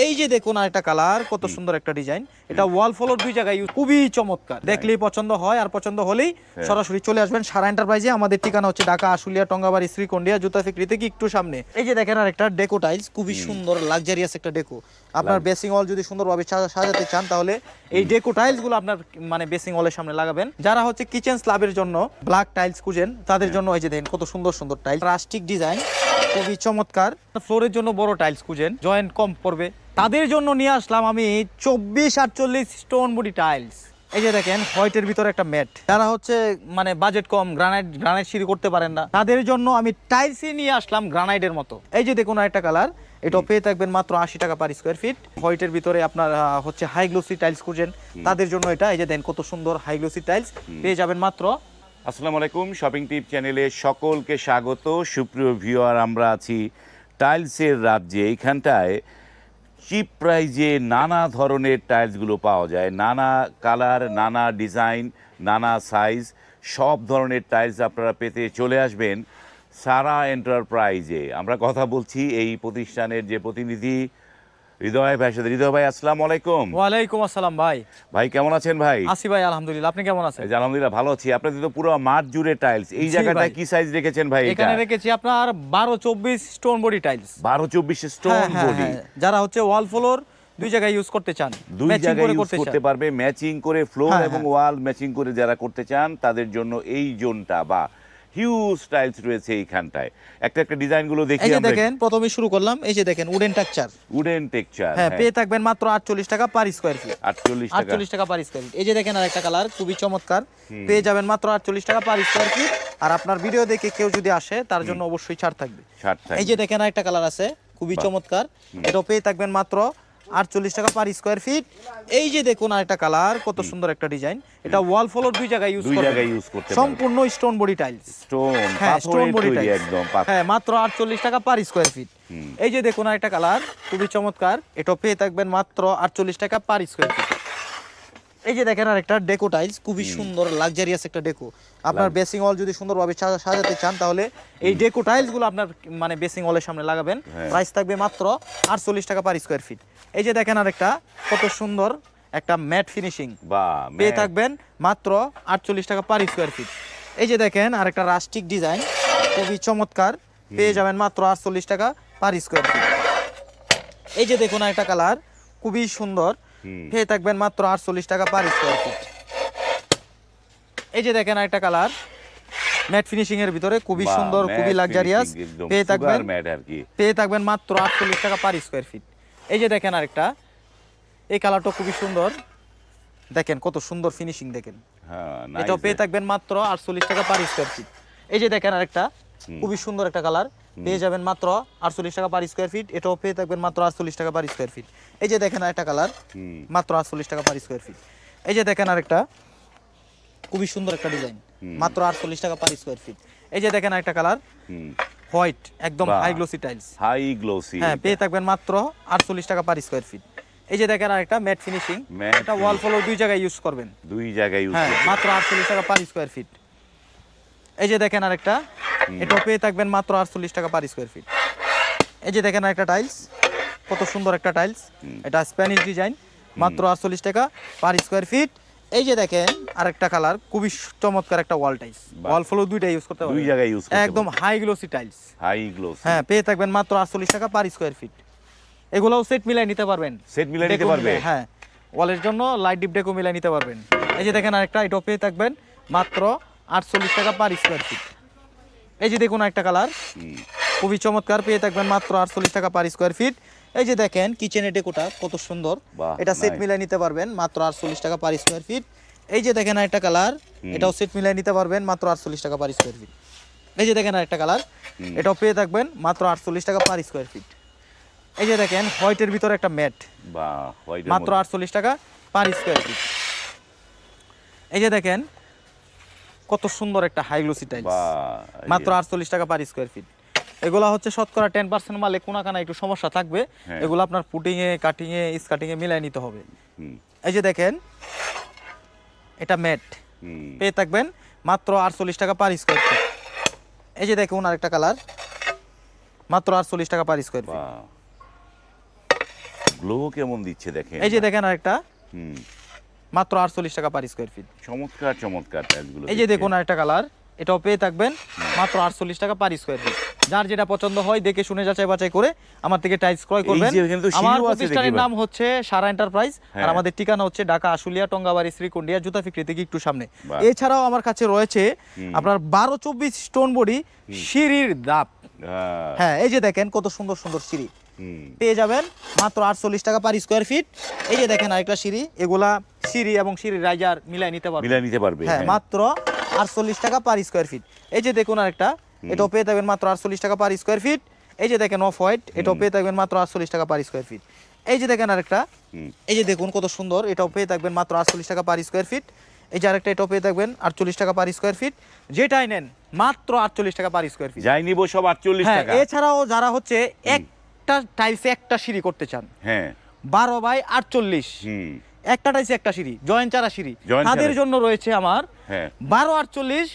এই যে দেখুন আরেকটা কালার, কত সুন্দর একটা ডিজাইন। এটা ওয়াল ফ্লোর দুই জায়গায় খুবই চমৎকার, দেখলেই পছন্দ হয়। আর পছন্দ হলেই সরাসরি চলে আসবেন সারা এন্টারপ্রাইজে। আমাদের ঠিকানা হচ্ছে ঢাকা আশুলিয়া টঙ্গাবাড়ি শ্রীকন্ডিয়া জুতা ফ্যাক্টরি থেকে একটু সামনে। এই যে দেখেন আরেকটা ডেকো টাইলস, খুবই সুন্দর লাক্সারিয়াস একটা ডেকো। আপনার বেসিং ওয়াল যদি সুন্দরভাবে সাজাতে চান তাহলে এই ডেকো টাইলস গুলো আপনার মানে বেসিং ওয়ালের সামনে লাগাবেন। যারা হচ্ছে কিচেন স্ল্যাবের জন্য ব্ল্যাক টাইলস খুঁজেন তাদের জন্য এই যে দেখেন কত সুন্দর সুন্দর টাইলস, রাস্টিক ডিজাইন, খুবই চমৎকার। ফ্লোরের জন্য বড় টাইলস খুঁজেন, জয়েন্ট কম পড়বে, তাদের জন্য নিয়ে আসলাম আমি 24-48 স্টোন বডি টাইলস। এই যে দেখেন হোয়াইটের ভিতরে একটা ম্যাট। যারা হচ্ছে মানে বাজেট কম, গ্রানাইট সিঁড়ি করতে পারেন না, তাদের জন্য আমি টাইলসই নিয়ে আসলাম গ্রানাইটের মতো। এই যে দেখুন একটা কালার, এটাও পেয়ে থাকবেন মাত্র 80 টাকা পার স্কোয়ার ফিট। হোয়াইটের ভিতরে আপনার হচ্ছে হাই গ্লোসি টাইলস খুঁজেন তাদের জন্য এটা। এই যে দেন কত সুন্দর হাই গ্লোসি টাইলস পেয়ে যাবেন মাত্র। আসসালামু আলাইকুম, শপিং টিপ চ্যানেলে সকলকে স্বাগত। সুপ্রিয় ভিউয়ার, আমরা আছি টাইলসের রাজ্যে। এইখানটায় চিপ প্রাইজে নানা ধরনের টাইলসগুলো পাওয়া যায়, নানা কালার, নানা ডিজাইন, নানা সাইজ, সব ধরনের টাইলস আপনারা পেতে চলে আসবেন সারা এন্টারপ্রাইজে। আমরা কথা বলছি এই প্রতিষ্ঠানের যে প্রতিনিধি হৃদয় ভাই সাথে। হৃদয় ভাই, আসসালামু আলাইকুম। ওয়ালাইকুম আসসালাম ভাই। ভাই কেমন আছেন ভাই? আসি ভাই, আলহামদুলিল্লাহ, আপনি কেমন আছেন? এই যে আলহামদুলিল্লাহ ভালো আছি। আপনাদের তো পুরো মাঠ জুড়ে টাইলস। এই জি জায়গাটায় ভাই। কি সাইজ রেখেছেন ভাই? এখানে রেখেছি আপনার 12-24 stone body tiles. 12-24 stone body. যারা হচ্ছে ওয়াল ফ্লোর দুই জায়গায় ইউজ করতে চান, দুই ম্যাচিং জায়গায় করে ইউজ করতে চান। পারবে, ম্যাচিং করে ফ্লোর হ্যাঁ, এবং হ্যাঁ। ওয়াল ম্যাচিং করে যারা করতে চান তাদের জন্য এই জোনটা বা হিউজ টাইলস রয়েছে এইখানটায়। একটা একটা ডিজাইন গুলো দেখি এই যে আমরা। দেখেন প্রথমে শুরু করলাম, এই যে দেখেন উডেন টেক্সচার। উডেন টেক্সচার, হ্যাঁ, পেয়ে থাকবেন মাত্র 48 টাকা পার স্কয়ার ফিট। 48 টাকা। 48 টাকা পার স্কয়ার ফিট। এই যে দেখেন আরেকটা কালার খুবই চমৎকার, পেয়ে যাবেন মাত্র 48 টাকা পার স্কয়ার ফিট। আর আপনার ভিডিও দেখে কেউ যদি আসে তার জন্য অবশ্যই ছাড় থাকবে। এই যে দেখেন আরেকটা কালার আছে খুবই চমৎকার, এটাও পেয়ে থাকবেন মাত্র 48 টাকা পার স্কয়ার ফিট। এই যে দেখুন আরেকটা কালার, কত সুন্দর একটা ডিজাইন। এটা ওয়াল ফ্লোর দুই জায়গায় ইউজ করতে সম্পূর্ণ স্টোন বডি টাইলস। স্টোন, হ্যাঁ, স্টোন বডি তৈরি টাইলস একদম। হ্যাঁ, মাত্র 48 টাকা পার স্কয়ার ফিট। এই যে দেখুন আরেকটা কালার খুবই চমৎকার, এটাও পেয়ে থাকবেন মাত্র 48 টাকা পার স্কয়ার ফিট। এই যে দেখেন আরেকটা ডেকো টাইলস, খুবই সুন্দর লাক্সারিয়াস একটা ডেকো। আপনার বেসিং ওয়াল যদি সুন্দরভাবে সাজাতে চান তাহলে এই ডেকো টাইলস গুলো আপনার মানে বেসিং ওয়ালের সামনে লাগাবেন। প্রাইস থাকবে মাত্র 48 টাকা পার স্কয়ার ফিট। এই যে দেখেন আরেকটা কত সুন্দর একটা ম্যাট ফিনিশিং, পেয়ে থাকবেন মাত্র 48 টাকা পার স্কয়ার ফিট। এই যে দেখেন আরেকটা রাস্টিক ডিজাইন, খুবই চমৎকার, পেয়ে যাবেন মাত্র 48 টাকা পার স্কয়ার ফিট। এই যে দেখুন আরেকটা কালার খুবই সুন্দর, পেয়ে থাকবেন মাত্র 48 টাকা পার স্কয়ার ফিট। এই যে দেখেন আরেকটা কালার ম্যাট ফিনিশিং এর ভিতরে, খুবই সুন্দর, খুবই লাক্সারিয়াস, পেয়ে থাকবেন মাত্র 48 টাকা পার স্কয়ার ফিট। এই যে দেখেন আরেকটা, এই কালারটা খুবই সুন্দর, দেখেন কত সুন্দর ফিনিশিং দেখেন। এটাও পেয়ে থাকবেন মাত্র 48 টাকা পার স্কয়ার ফিট। এই যে দেখেন আরেকটা খুবই সুন্দর একটা কালার, পেয়ে যাবেন মাত্র 48 টাকা পার স্কয়ার ফিট। এটাও পেয়ে থাকবেন মাত্র 48 টাকা পার স্কয়ার ফিট। এই যে দেখেন আরেকটা কালার মাত্র 48 টাকা পার স্কয়ার ফিট। এই যে দেখেন আরেকটা খুবই সুন্দর একটা ডিজাইন, মাত্র 48 টাকা পার স্কয়ার ফিট। এই যে দেখেন আরেকটা কালার হোয়াইট, একদম high glossy tiles, high glossy, হ্যাঁ, পেয়ে থাকবেন মাত্র 48 টাকা পার স্কয়ার ফিট। এই যে দেখেন আরেকটা ম্যাট ফিনিশিং, এটা ওয়াল ফ্লোর দুই জায়গায় ইউজ করবেন, দুই জায়গায় ইউজ করবেন, মাত্র 48 টাকা পার স্কয়ার ফিট। এই যে দেখেন আরেকটা, এটাও পেয়ে থাকবেন মাত্র 48 টাকা পার স্কয়ার ফিট। এই যে দেখেন আরেকটা টাইলস, কত সুন্দর একটা টাইলস, এটা স্প্যানিশ ডিজাইন, মাত্র 48 টাকা পার স্কয়ার ফিট। এই যে দেখেন আরেকটা কালার খুবই চমৎকার একটা ওয়াল টাইলস, ওয়াল ফ্লোর দুইটা ইউজ করতে পারবেন, দুই জায়গায় ইউজ করতে একদম high glossy tiles, high glossy, হ্যাঁ, পেয়ে থাকবেন মাত্র 48 টাকা পার স্কয়ার ফিট। এগুলোও সেট মিলাই নিতে পারবেন, সেট মিলাই নিতে পারবে, হ্যাঁ, ওয়ালের জন্য লাইট ডিপ ডেকো মিলাই নিতে পারবেন। এই যে দেখেন আরেকটা, এটাও পেয়ে থাকবেন মাত্র 48 টাকা পার স্কয়ার ফিট। এই যে দেখুন একটা কালার খুবই চমৎকার, পেয়ে থাকবেন মাত্র 48 টাকা পার স্কয়ার ফিট। এই যে দেখেন কিচেনের ডেকোটা কত সুন্দর, এটা সেট মিলাই নিতে পারবেন মাত্র 48 টাকা পার স্কয়ার ফিট। এই যে দেখেন একটা কালার, এটাও সেট মিলাই নিতে পারবেন মাত্র 48 টাকা পার স্কয়ার ফিট। এই যে দেখেন একটা কালার, এটাও পেয়ে থাকবেন মাত্র 48 টাকা পার স্কয়ার ফিট। এই যে দেখেন হোয়াইটের ভিতরে একটা ম্যাট, মাত্র 48 টাকা পার স্কয়ার ফিট। এই যে দেখেন কত সুন্দর একটা হাই গ্লোসি টাইলস, মাত্র 48 টাকা পার স্কয়ার ফিট। এগুলা হচ্ছে শতকরা 10% মালে কোনাকানা একটু সমস্যা থাকবে, এগুলো আপনার পুটিং এ, কাটিং এ, স্কাটিং এ মিলাই নিতে হবে। এই যে দেখেন এটা ম্যাট, পেয়ে থাকবেন মাত্র 48 টাকা পার স্কয়ার ফিট। এই যে দেখুন আরেকটা কালার, মাত্র 48 টাকা পার স্কয়ার ফিট। গ্লো কেমন দিচ্ছে দেখেন। এই যে দেখেন আরেকটা হুম, মাত্র 48 টাকা পার স্কয়ার ফিট। চমৎকার চমৎকার টাইলসগুলো। এই যে দেখুন আরেকটা কালার, এটাও পেয়ে থাকবেন মাত্র 48 টাকা পার স্কয়ার ফিট। যার যেটা পছন্দ হয় দেখে শুনে যাচাই বাছাই করে আমার থেকে টাইলস ক্রয় করবেন। এই যে এখানে তো আমার সিঁড়িও আছে প্রতিষ্ঠানের দেখি নাম হচ্ছে সারা এন্টারপ্রাইজ, আর হ্যাঁ। আমাদের ঠিকানা হচ্ছে ঢাকা আশুলিয়া টঙ্গাবাড়ি শ্রীকুন্ডিয়া জুতা ফ্যাক্টরি থেকে একটু সামনে। বাহ। এছাড়াও আমার কাছে রয়েছে আপনার 12-24 স্টোন বডি সিঁড়ির ধাপ। হ্যাঁ, এই যে দেখেন কত সুন্দর সুন্দর সিঁড়ি পেয়ে যাবেন মাত্র 48 টাকা পার স্কয়ার ফিট। এই যে দেখেন আরেকটা সিঁড়ি, এগুলা সিঁড়ি এবং সিঁড়ির রাইজার মিলাই নিতে পারবেন। মিলাই নিতে পারবে। হ্যাঁ, মাত্র 48 টাকা পার স্কয়ার ফিট। এই যে দেখুন আরেকটা, এটাও পেয়ে থাকবেন মাত্র 48 টাকা পার স্কয়ার ফিট। এই যে দেখেন অফ হোয়াইট, এটাও পেয়ে থাকবেন মাত্র 48 টাকা পার স্কয়ার ফিট। এই যে দেখেন আরেকটা, এই যে দেখুন কত সুন্দর, এটাও পেয়ে থাকবেন মাত্র 48 টাকা পার স্কয়ার ফিট। এই যে আরেকটা, এটাও পেয়ে থাকবেন 48 টাকা পার স্কয়ার ফিট। যেটাই নেন মাত্র 48 টাকা পার স্কয়ার ফিট। যাই নিব সব 48 হ্যাঁ, টাকা। এছাড়াও যারা হচ্ছে একটা টাইলসে একটা সিঁড়ি করতে চান, হ্যাঁ 12/48, একটা টাইলসে একটা সিঁড়ি, জয়েন্ট চারা সিঁড়ি, জয়েন্ট তাদের চারা। জন্য রয়েছে আমার হ্যাঁ 12/48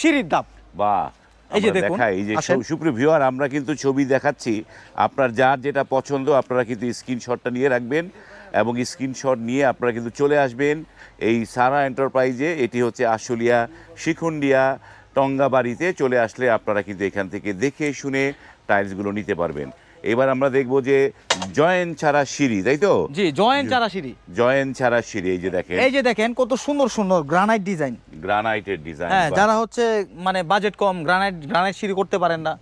সিঁড়ির ধাপ। বাহ। এই যে আমরা দেখুন, দেখাই, এই যে আসেন। সুপ্রিয় ভিউয়ার, আমরা কিন্তু ছবি দেখাচ্ছি, আপনার যার যেটা পছন্দ আপনারা কিন্তু স্ক্রিনশটটা নিয়ে রাখবেন এবং স্ক্রিনশট নিয়ে আপনারা কিন্তু চলে আসবেন এই সারা এন্টারপ্রাইজে। এটি হচ্ছে আশুলিয়া শিখুন্ডিয়া টঙ্গাবাড়িতে চলে আসলে আপনারা কিন্তু এখান থেকে দেখে শুনে টাইলসগুলো নিতে পারবেন। এবার আমরা দেখব যে জয়েন্ট ছাড়া সিঁড়ি, তাই তো? জি, জয়েন্ট চারা সিঁড়ি। জয়েন্ট ছাড়া সিঁড়ি, এই যে দেখেন এই যে দেখেন কত সুন্দর সুন্দর গ্রানাইট ডিজাইন। গ্রানাইটের ডিজাইন। হ্যাঁ, যারা হচ্ছে মানে বাজেট কম, গ্রানাইট সিঁড়ি করতে পারেন না,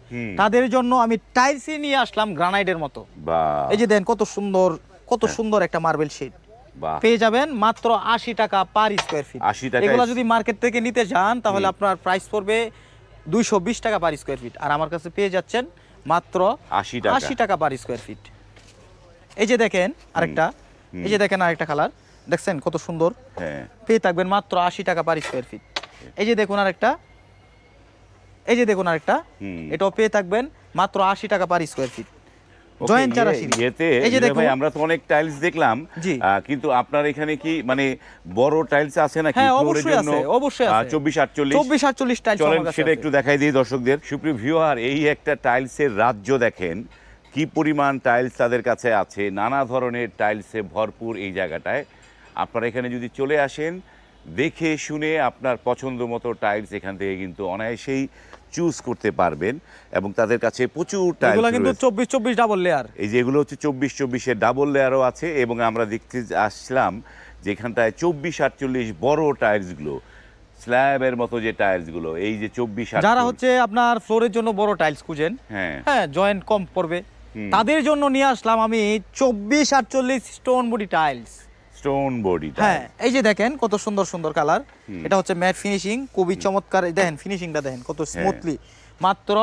তাদের জন্য আমি টাইলসই নিয়ে আসলাম গ্রানাইটের মতো। বাহ এই যে দেখেন কত সুন্দর, কত সুন্দর একটা মার্বেল শীট বাহ। পেয়ে যাবেন মাত্র 80 টাকা পার স্কয়ার ফিট। 80 টাকা। এগুলো যদি মার্কেট থেকে নিতে যান তাহলে আপনার প্রাইস পড়বে 220 টাকা পার স্কয়ার ফিট, আর আমার কাছে পেয়ে যাচ্ছেন মাত্র 80 টাকা পার স্কয়ার ফিট। এই যে দেখেন আরেকটা, এই যে দেখেন আরেকটা কালার, দেখছেন কত সুন্দর, হ্যাঁ পেয়ে থাকবেন মাত্র 80 টাকা পার স্কয়ার ফিট। এই যে দেখুন আরেকটা, এই যে দেখুন আরেকটা, এটাও পেয়ে থাকবেন মাত্র 80 টাকা পার স্কয়ার ফিট। জয়েন্ট চারা সিঁড়ি। এই যে দেখুন, ভাই আমরা তো অনেক টাইলস দেখলাম, জি। কিন্তু আপনার এখানে কি মানে বড় টাইলস আছে নাকি? হ্যাঁ, ফ্লোরের অবশ্যই জন্য আছে, অবশ্যই আছে। 24-48 টাইলস চলেন আমার কাছে সেটা আছে। একটু দেখাই দিই দর্শকদের। সুপ্রিয় ভিউয়ার, এই একটা টাইলসের রাজ্য দেখেন, কি পরিমাণ টাইলস তাদের কাছে আছে, নানা ধরনের টাইলসে ভরপুর এই জায়গাটায়। আপনারা এখানে যদি চলে আসেন, দেখে শুনে আপনার পছন্দ মতো টাইলস এখান থেকে কিন্তু অনায়াসেই চুজ করতে পারবেন এবং তাদের কাছে প্রচুর টাইলস এগুলো কিন্তু রয়েছে। 24 ডাবল লেয়ার। এই যে এগুলো হচ্ছে 24-24-এর ডাবল লেয়ারও আছে এবং আমরা দেখতে আসলাম যেখানটায় 24-48 বড় টাইলসগুলো, স্ল্যাবের মতো যে টাইলসগুলো, এই যে 24-48 যারা হচ্ছে আপনার ফ্লোরের জন্য বড় টাইলস খুঁজেন, হ্যাঁ হ্যাঁ জয়েন্ট কম পড়বে, তাদের জন্য নিয়ে আসলাম আমি 24-48 stone body tiles. Stone body হ্যাঁ, এই যে দেখেন কত সুন্দর সুন্দর কালার, এটা হচ্ছে ম্যাট ফিনিশিং, খুবই চমৎকার। দেখেন ফিনিশিংটা দেখেন কত স্মুথলি, মাত্র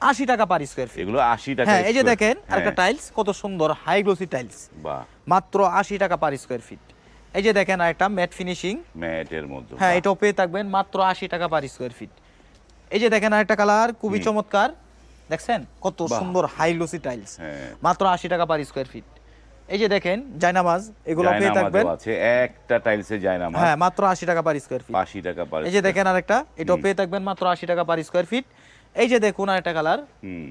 80 টাকা পার স্কয়ার ফিট। এগুলো 80 টাকা। হ্যাঁ, এই যে দেখেন হ্যাঁ। আরেকটা টাইলস কত সুন্দর হাই গ্লোসি টাইলস, বাহ, মাত্র 80 টাকা পার স্কয়ার ফিট। এই যে দেখেন আরেকটা ম্যাট ফিনিশিং, ম্যাটের মধ্যে। হ্যাঁ, বাহ। এটাও পেয়ে থাকবেন মাত্র 80 টাকা পার স্কয়ার ফিট। এই যে দেখেন আরেকটা কালার খুবই চমৎকার, দেখছেন কত সুন্দর হাই গ্লোসি টাইলস, হ্যাঁ। মাত্র 80 টাকা পার স্কয়ার ফিট। এই যে দেখেন জায়নামাজ, এগুলো পেয়ে জায়নামাজও থাকবেন, আছে, একটা টাইলসে জায়নামাজ হ্যাঁ, মাত্র 80 টাকা পার স্কয়ার ফিট। 80 টাকা পার। এই যে দেখেন আরেকটা, এটাও পেয়ে থাকবেন মাত্র 80 টাকা পার স্কয়ার ফিট। এই যে দেখুন আরেকটা কালার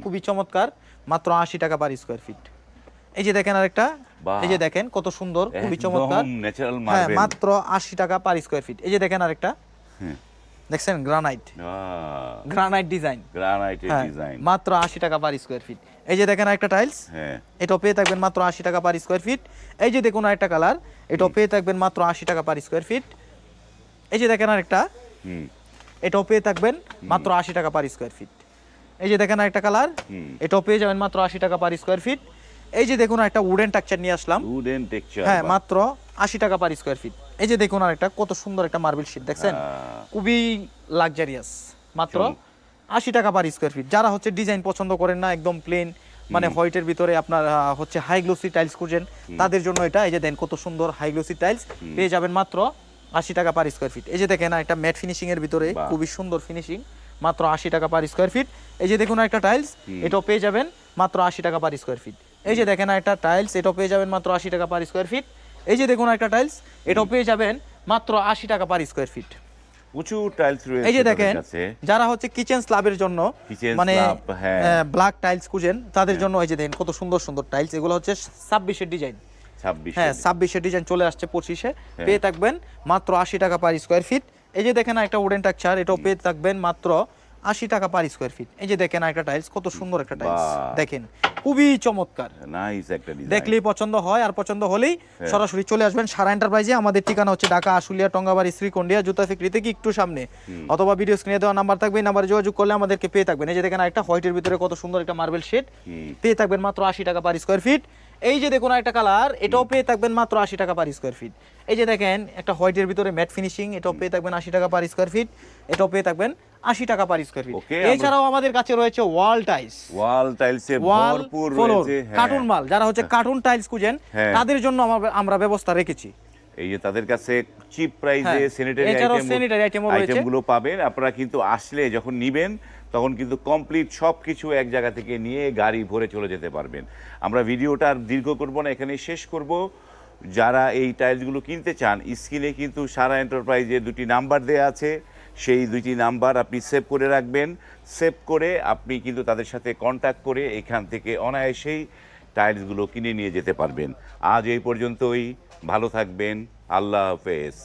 খুবই চমৎকার, মাত্র 80 টাকা পার স্কয়ার ফিট। এই যে দেখেন আরেকটা, বাহ। এই যে দেখেন কত সুন্দর, খুবই চমৎকার, ন্যাচারাল হ্যাঁ, মার্বেল। মাত্র 80 টাকা পার স্কয়ার ফিট। এই যে দেখেন আরেকটা, দেখছেন গ্রানাইট, গ্রানাইট ডিজাইন, গ্রানাইটের হ্যাঁ, ডিজাইন। মাত্র 80 টাকা পার স্কয়ার ফিট। এই যে দেখেন আরেকটা টাইলস, হ্যাঁ এটাও পেয়ে থাকবেন মাত্র 80 টাকা পার স্কয়ার ফিট। এই যে দেখুন আরেকটা কালার, এটাও পেয়ে থাকবেন মাত্র 80 টাকা পার স্কয়ার ফিট। এই যে দেখেন আরেকটা, এটাও পেয়ে থাকবেন মাত্র 80 টাকা পার স্কয়ার ফিট। এই যে দেখেন আরেকটা কালার, এটাও পেয়ে যাবেন মাত্র 80 টাকা পার স্কয়ার ফিট। এই যে দেখুন একটা উডেন টেক্সচার নিয়ে আসলাম, উডেন টেক্সচার। হ্যাঁ, মাত্র 80 টাকা পার স্কয়ার ফিট। এই যে দেখুন আরেকটা কত সুন্দর একটা মার্বেল শীট, দেখছেন খুবই লাক্সারিয়াস, মাত্র 80 টাকা পার স্কয়ার ফিট। যারা হচ্ছে ডিজাইন পছন্দ করেন না, একদম প্লেন মানে হোয়াইটের ভিতরে আপনার হচ্ছে হাই গ্লোসি টাইলস খুঁজেন, তাদের জন্য এটা। এই যে দেন কত সুন্দর হাই গ্লোসি টাইলস পেয়ে যাবেন মাত্র 80 টাকা পার স্কয়ার ফিট। এই যে দেখেন একটা ম্যাট ফিনিশিং এর ভিতরে খুবই সুন্দর ফিনিশিং, মাত্র 80 টাকা পার স্কয়ার ফিট। এই যে দেখুন একটা টাইলস, এটাও পেয়ে যাবেন মাত্র 80 টাকা পার স্কয়ার ফিট। এই যে দেখেন একটা টাইলস, এটাও পেয়ে যাবেন মাত্র 80 টাকা পার স্কয়ার ফিট। এই যে দেখুন একটা টাইলস, এটাও পেয়ে যাবেন মাত্র 80 টাকা পার স্কয়ার ফিট। প্রচুর টাইলস রয়েছে এই যে তাদের দেখেন কাছে। যারা হচ্ছে কিচেন স্ল্যাবের জন্য Kitchen মানে slab, হ্যাঁ। ব্ল্যাক টাইলস খুঁজেন তাদের জন্য এই যে দেখেন কত সুন্দর সুন্দর টাইলস, এগুলো হচ্ছে 26 ডিজাইন। 26 হ্যাঁ 26 ডিজাইন চলে আসছে 25-এ, পেয়ে থাকবেন মাত্র 80 টাকা পার স্কয়ার ফিট। এই যে দেখেন একটা উডেন স্ট্রাকচার, এটাও পেয়ে থাকবেন মাত্র 80 টাকা পার স্কয়ার ফিট। এই যে দেখেন একটা টাইলস, কত সুন্দর একটা টাইলস, বাহ। দেখেন খুবই চমৎকার। নাইস একটা ডিজাইন। দেখলেই পছন্দ হয়, আর পছন্দ হলেই সরাসরি চলে আসবেন সারা এন্টারপ্রাইজে। আমাদের ঠিকানা হচ্ছে ঢাকা আশুলিয়া টঙ্গাবাড়ি শ্রীকন্ডিয়া জুতা ফ্যাক্টরি থেকে একটু সামনে, অথবা ভিডিও স্ক্রিনে দেওয়া নাম্বার থাকবে, এই নাম্বারে যোগাযোগ করলে আমাদেরকে পেয়ে থাকবেন। এই যে দেখেন একটা হোয়াইটের ভিতরে কত সুন্দর একটা মার্বেল শেড, পেয়ে থাকবেন মাত্র 80 টাকা পার স্কয়ার ফিট। এই যে দেখুন একটা কালার, এটাও পেয়ে থাকবেন মাত্র 80 টাকা পার স্কয়ার ফিট। এই যে দেখেন একটা হোয়াইটের ভিতরে ম্যাট ফিনিশিং, এটাও পেয়ে থাকবেন 80 টাকা পার স্কয়ার ফিট, এটাও পেয়ে থাকবেন 80 টাকা পার স্কয়ার ফিট। Okay, এছাড়াও আমাদের কাছে রয়েছে ওয়াল টাইলস, ওয়াল টাইলসে ওয়াল ভরপুর ফ্লোর, রয়েছে। হ্যাঁ। কার্টুন মাল, যারা হচ্ছে কার্টুন টাইলস খুঁজেন হ্যাঁ। তাদের জন্য আমরা ব্যবস্থা রেখেছি। এই যে তাদের কাছে চিপ প্রাইসে হ্যাঁ, স্যানিটারি এছাড়াও sanitary item ও রয়েছে। আইটেমগুলো পাবেন। আপনারা কিন্তু আসলে যখন নিবেন তখন কিন্তু কমপ্লিট সব কিছু এক জায়গা থেকে নিয়ে গাড়ি ভরে চলে যেতে পারবেন। আমরা ভিডিওটা আর দীর্ঘ করব না, এখানে শেষ করব। যারা এই টাইলসগুলো কিনতে চান, স্ক্রিনে কিন্তু সারা এন্টারপ্রাইজের 2টি নাম্বার দেওয়া আছে, সেই 2টি নাম্বার আপনি সেভ করে রাখবেন। সেভ করে আপনি কিন্তু তাদের সাথে কন্ট্যাক্ট করে এখান থেকে অনায়াসেই টাইলসগুলো কিনে নিয়ে যেতে পারবেন। আজ এই পর্যন্তই, ভালো থাকবেন, আল্লাহ হাফেজ।